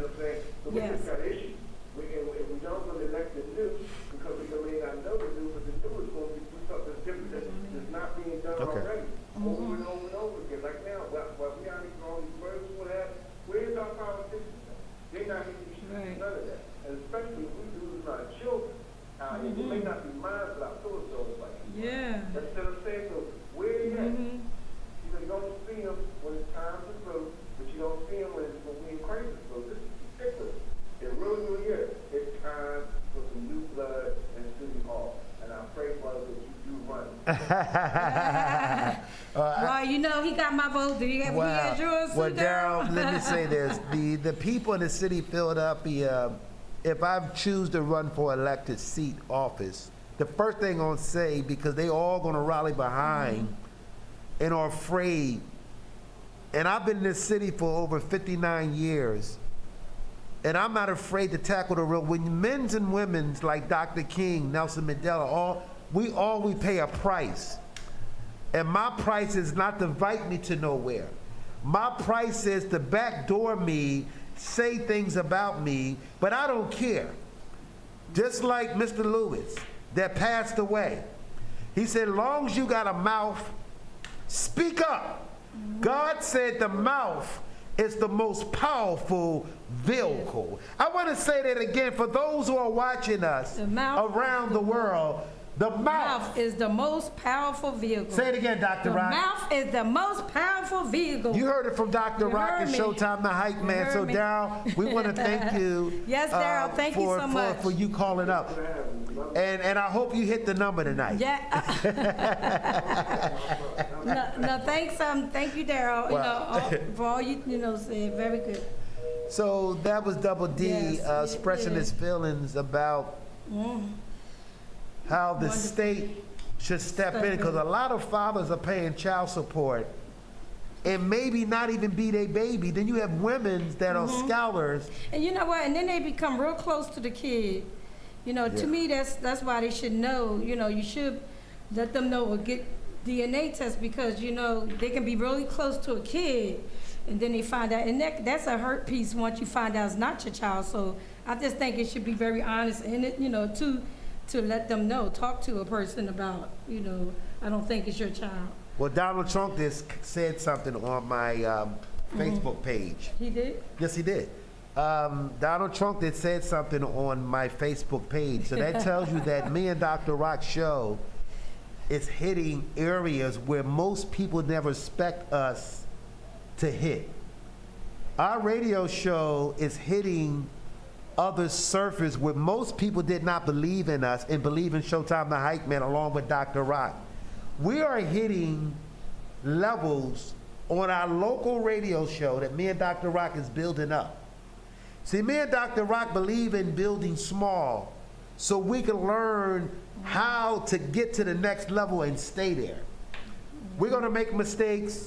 So we just got issues. If we don't want to elect the new, because we may not know the new, but the new is going to do something different that's not being done Okay. already. Over and over and over again. Like now, while we are making all these words, what happened? Where's our politicians now? They're not making none of that. And especially if we lose our children. It may not be mine, but I feel it so like. Yeah. That's what I'm saying. So where are you at? You don't see them when it's time to vote, but you don't see them when we're in crisis. So this is ridiculous. It really is. It's time for some new blood in City Hall. And I pray, brother, that you do run. Well, you know, he got my vote. He had yours too, Well, Darryl? Darryl, let me say this. The people in the city of Philadelphia, if I choose to run for elected seat office, the first thing I'm going to say, because they all going to rally behind and are afraid, and I've been in this city for over 59 years, and I'm not afraid to tackle the real. When men's and women's like Dr. King, Nelson Mandela, we pay a price. And my price is not to invite me to nowhere. My price is to backdoor me, say things about me, but I don't care. Just like Mr. Lewis that passed away. He said, long as you got a mouth, speak up. God said the mouth is the most powerful vehicle. I want to say that again for those who are watching us around the world. The mouth is the most powerful vehicle. Say it again, Dr. Rock. The mouth is the most powerful vehicle. You heard it from Dr. Rock and Showtime the Hype Man. So, Darryl, we want to thank you. Yes, Darryl, thank you so much. For you calling up. And I hope you hit the number tonight. Yeah. no, thanks. Thank you, Darryl. Wow. You know, for all you said. Very good. So that was Double D Yes, expressing his feelings about how the state should step in, because a lot of fathers are paying child support and maybe not even be their baby. Then you have women that are scholars. And you know what? And then they become real close to the kid. You know, to me, that's why they should know. You know, you should let them know or get DNA tests, because they can be really close to a kid, and then they find out, and that's a hurt piece once you find out it's not your child. So I just think it should be very honest in it. To let them know, talk to a person about, I don't think it's your child. Well, Donald Trump just said something on my Facebook page. He did? Yes, he did. Donald Trump did said something on my Facebook page. So that tells you that me and Dr. Rock's show is hitting areas where most people never expect us to hit. Our radio show is hitting other surface where most people did not believe in us and believe in Showtime the Hype Man along with Dr. Rock. We are hitting levels on our local radio show that me and Dr. Rock is building up. See, me and Dr. Rock believe in building small so we can learn how to get to the next level and stay there. We're going to make mistakes.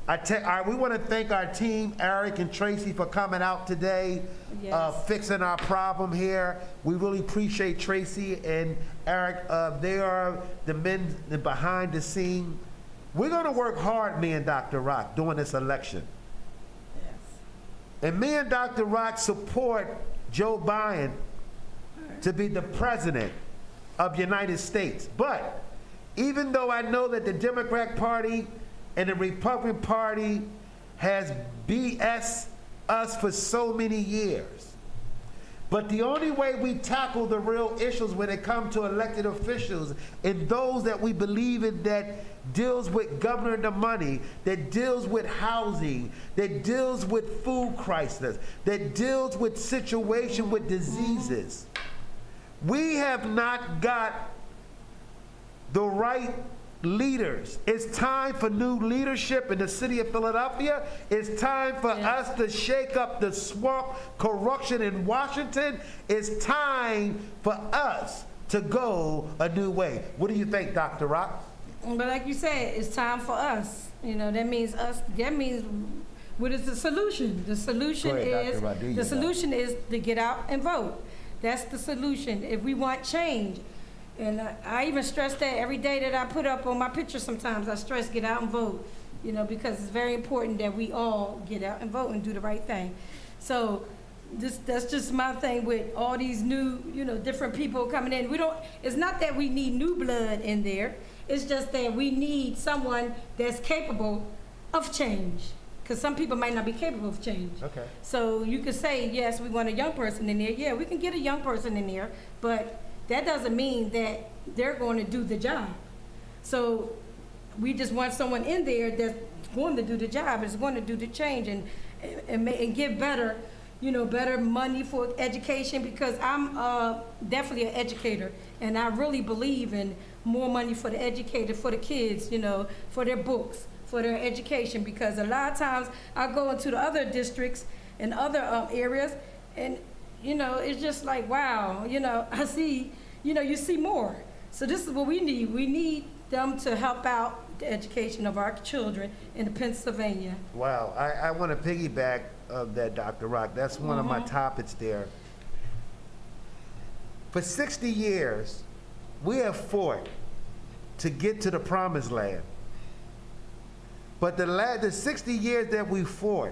We want to thank our team, Eric and Tracy, for coming out today, Yes. fixing our problem here. We really appreciate Tracy and Eric. They are the men behind the scene. We're going to work hard, me and Dr. Rock, during this election. Yes. And me and Dr. Rock support Joe Biden to be the president of the United States. But even though I know that the Democrat Party and the Republican Party has BS us for so many years, but the only way we tackle the real issues when it comes to elected officials and those that we believe in that deals with governing the money, that deals with housing, that deals with food crisis, that deals with situation with diseases. We have not got the right leaders. It's time for new leadership in the city of Philadelphia. It's time for us to shake up the swamp corruption in Washington. It's time for us to go a new way. What do you think, Dr. Rock? But like you said, it's time for us. You know, that means us. That means, what is the solution? The solution Go ahead, is Dr. Rod, do the your solution is to get out and vote. That's the solution. If we want change, and I even stress that every day that I put up on my picture. Sometimes I stress get out and vote. You know, because it's very important that we all get out and vote and do the right thing. So that's just my thing with all these new, you know, different people coming in. It's not that we need new blood in there. It's just that we need someone that's capable of change. Because some people might not be capable of change. Okay. So you could say, yes, we want a young person in there. Yeah, we can get a young person in there, but that doesn't mean that they're going to do the job. So we just want someone in there that's going to do the job, is going to do the change and give better, you know, better money for education, because I'm definitely an educator, and I really believe in more money for the educator, for the kids, you know, for their books, for their education, because a lot of times I go into the other districts and other areas, and, you know, it's just like, wow, you know, I see, you know, you see more. So this is what we need. We need them to help out the education of our children in Pennsylvania. Wow, I want to piggyback of that, Dr. Rock. That's one of my topics there. For 60 years, we have fought to get to the promised land. But the 60 years that we fought,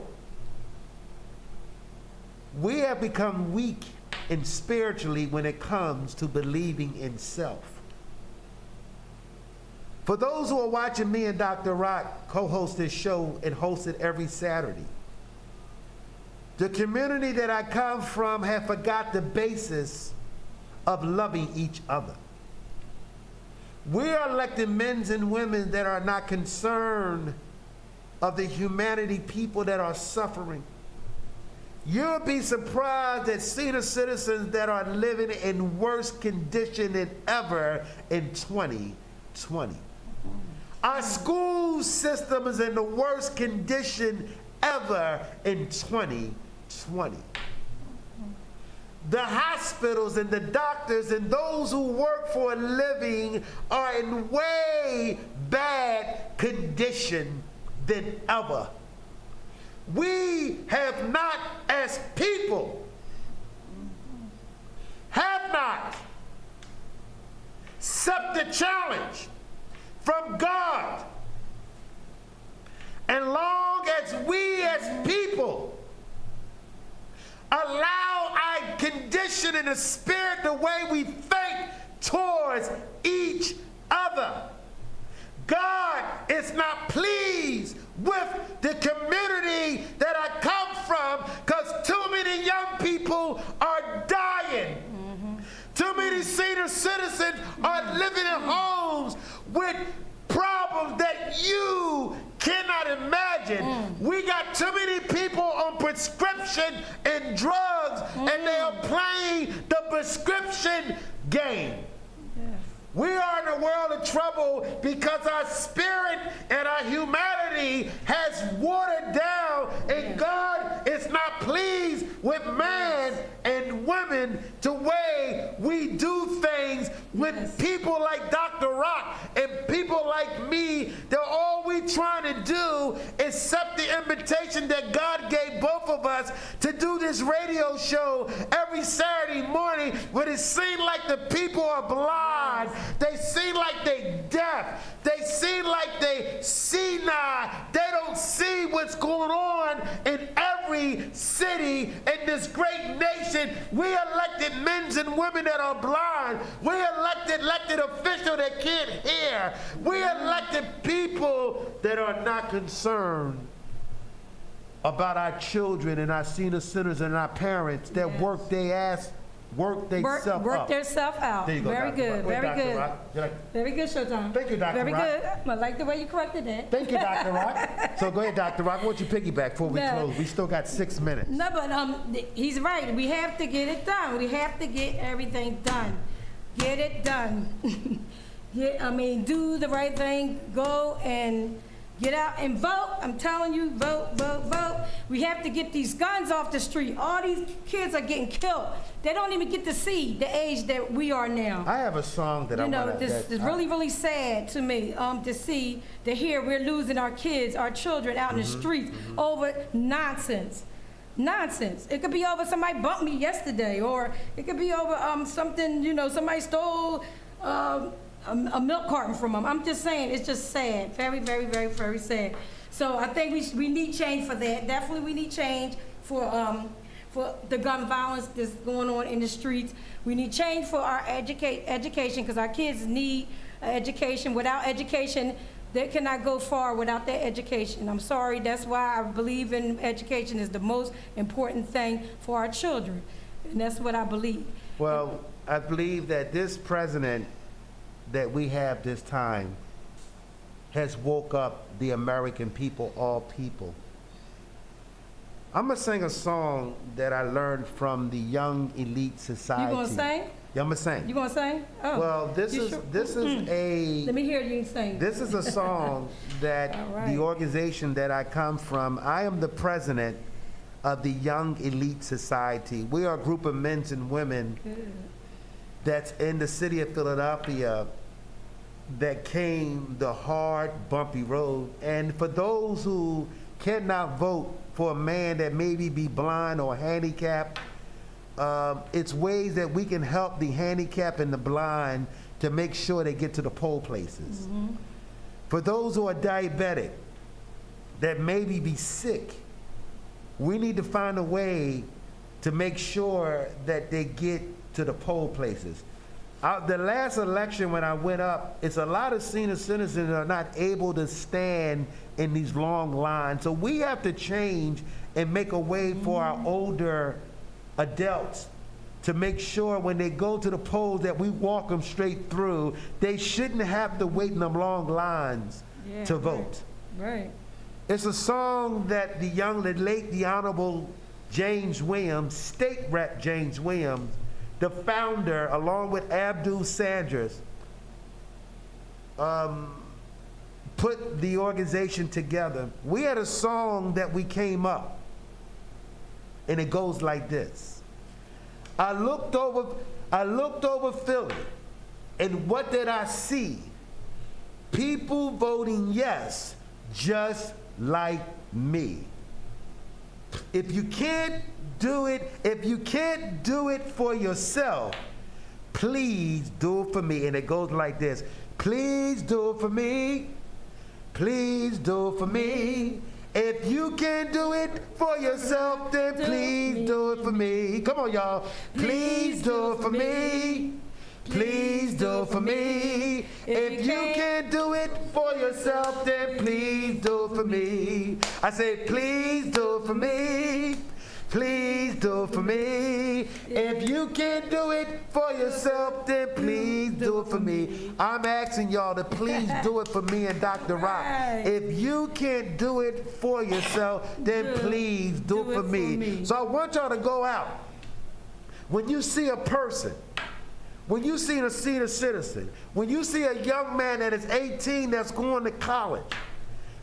we have become weak and spiritually when it comes to believing in self. For those who are watching me and Dr. Rock co-host this show and host it every Saturday, the community that I come from have forgot the basis of loving each other. We are electing men and women that are not concerned of the humanity people that are suffering. You'll be surprised at senior citizens that are living in worse condition than ever in 2020. Our school system is in the worst condition ever in 2020. The hospitals and the doctors and those who work for a living are in way bad condition than ever. We have not, as people, have not accepted the challenge from God. And long as we as people allow our condition in the spirit, the way we think towards each other, God is not pleased with the community that I come from, because too many young people are dying. Too many senior citizens are living in homes with problems that you cannot imagine. We got too many people on prescription and drugs, and they are playing the prescription game. We are in a world of trouble because our spirit and our humanity has watered down, and God is not pleased with man and women the way we do things When Yes. people like Dr. Rock and people like me, they're all we trying to do is accept the invitation that God gave both of us to do this radio show every Saturday morning when it seems like the people are blind. They seem like they deaf. They seem like they senile. They don't see what's going on in every city in this great nation. We elected men and women that are blind. We elected officials that can't hear. We elected people that are not concerned about our children and our senior citizens and our parents that Yes. work themselves up. Work their self out. There you go, Very Dr. good, Rock. Go ahead, very Dr. good. Rock. You like- Very good, Showtime. Thank you, Dr. Very Rock. good. I like the way you corrected that. Thank you, Dr. Rock. So go ahead, Dr. Rock. Why don't you piggyback before we No. close? We still got 6 minutes. No, but he's right. We have to get it done. We have to get everything done. Get it done. Do the right thing. Go and get out and vote. I'm telling you, vote, vote, vote. We have to get these guns off the street. All these kids are getting killed. They don't even get to see the age that we are now. I have a song that I You know, want this is really, really sad to me to hear we're losing our kids, our children out in the streets over nonsense. Nonsense. It could be over somebody bumped me yesterday, or it could be over something, somebody stole a milk carton from them. I'm just saying, it's just sad. Very, very, very, very sad. So I think we need change for that. Definitely we need change for the gun violence that's going on in the streets. We need change for our education, because our kids need education. Without education, they cannot go far without their education. I'm sorry, that's why I believe in education is the most important thing for our children. And that's what I believe. Well, I believe that this president that we have this time has woke up the American people, all people. I'm gonna sing a song that I learned from the Young Elite Society. You gonna sing? Yeah, I'm gonna sing. You gonna sing? Oh. Well, this You is sure? a Let me hear you sing. this is a song that All right. the organization that I come from. I am the president of the Young Elite Society. We are a group of men and women Good. that's in the city of Philadelphia that came the hard, bumpy road. And for those who cannot vote for a man that maybe be blind or handicapped, it's ways that we can help the handicapped and the blind to make sure they get to the poll places. For those who are diabetic, that maybe be sick, we need to find a way to make sure that they get to the poll places. The last election when I went up, it's a lot of senior citizens that are not able to stand in these long lines. So we have to change and make a way for our older adults to make sure when they go to the polls that we walk them straight through. They shouldn't have to wait in them long lines Yeah, to right. vote. Right. It's a song that the Honorable James Williams, State Rep James Williams, the founder, along with Abdul Sanders, put the organization together. We had a song that we came up, and it goes like this. I looked over Philly, and what did I see? People voting yes, just like me. If you can't do it for yourself, please do it for me. And it goes like this. Please do it for me. Please do it for me. If you can't do it for yourself, then please do it for me. Come on, y'all. Please do it for me. Please do it for me. If you can't do it for yourself, then please do it for me. I say, please do it for me. Please do it for me. If you can't do it for yourself, then please do it for me. I'm asking y'all to please do it for me and Dr. Rock. Right. If you can't do it for yourself, then please do it for me. So I want y'all to go out. When you see a person, when you see a senior citizen, when you see a young man that is 18 that's going to college,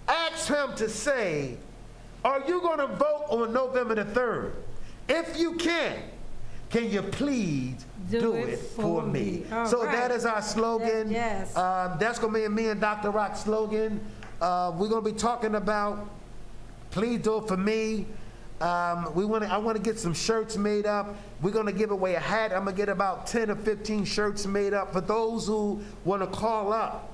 ask him to say, are you going to vote on November the 3rd? If you can Can you please do it for me? All So right. that is our slogan. Yes. That's going to be me and Dr. Rock's slogan. We're going to be talking about please do it for me. I want to get some shirts made up. We're going to give away a hat. I'm going to get about 10 or 15 shirts made up. For those who want to call up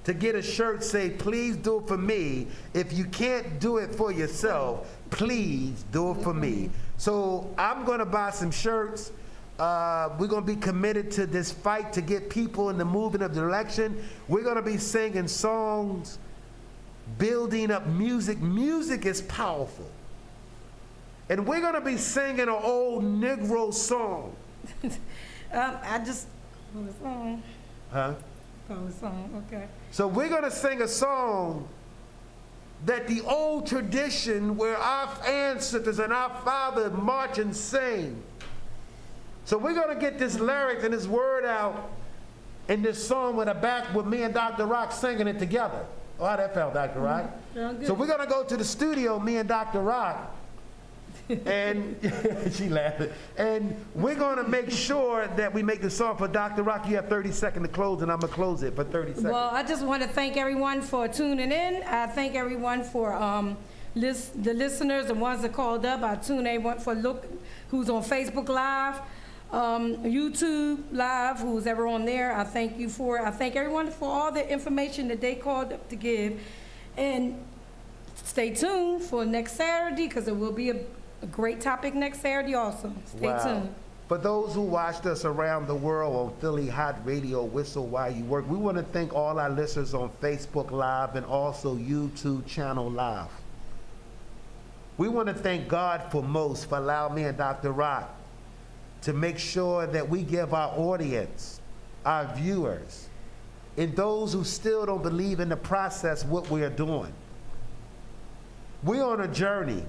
to get a shirt, say, please do it for me. If you can't do it for yourself, please do it for me. So I'm going to buy some shirts. We're going to be committed to this fight to get people in the movement of the election. We're going to be singing songs, building up music. Music is powerful. And we're going to be singing an old Negro song. I just, wrote a song. Huh? Oh, a song, okay. So we're going to sing a song that the old tradition where our ancestors and our fathers march and sing. So we're going to get this lyrics and this word out in this song with me and Dr. Rock singing it together. Oh, how that felt, Dr. Rock? Sound good. So we're going to go to the studio, me and Dr. Rock, and she laughed. And we're going to make sure that we make the song for Dr. Rock. You have 30 seconds to close, and I'm going to close it for 30 seconds. Well, I just want to thank everyone for tuning in. I thank everyone for the listeners, the ones that called up. I tune everyone for who's on Facebook Live, YouTube Live, who's ever on there. I thank you for it. I thank everyone for all the information that they called up to give. And stay tuned for next Saturday, because there will be a great topic next Saturday also. Stay tuned. For those who watched us around the world on Philly Hot Radio, Whistle While You Work, we want to thank all our listeners on Facebook Live and also YouTube channel Live. We want to thank God for allowing me and Dr. Rock to make sure that we give our audience, our viewers, and those who still don't believe in the process what we are doing. We're on a journey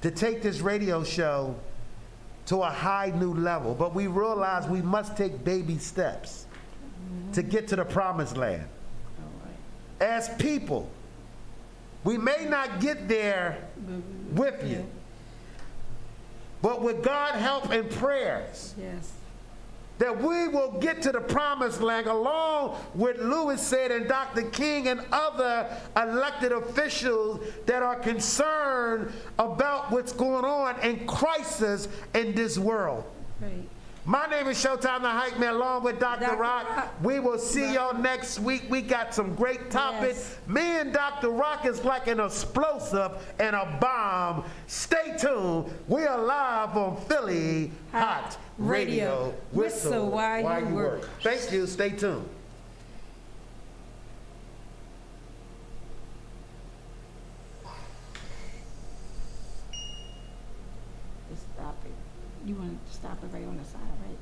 to take this radio show to a high new level, but we realize we must take baby steps to get to the promised land. As people, we may not get there with you, but with God's help and prayers, Yes. that we will get to the promised land along with Lewis said and Dr. King and other elected officials that are concerned about what's going on in crisis in this world. Great. My name is Showtime the Hype Man, along with Dr. Dr. Rock. Rock. We will see y'all next week. We got some great topics. Yes. Me and Dr. Rock is like an explosive and a bomb. Stay tuned. We are live on Philly Hot Radio. Whistle while you work. Thank you. Stay tuned. Just stop it. You want to stop it right on the side, right?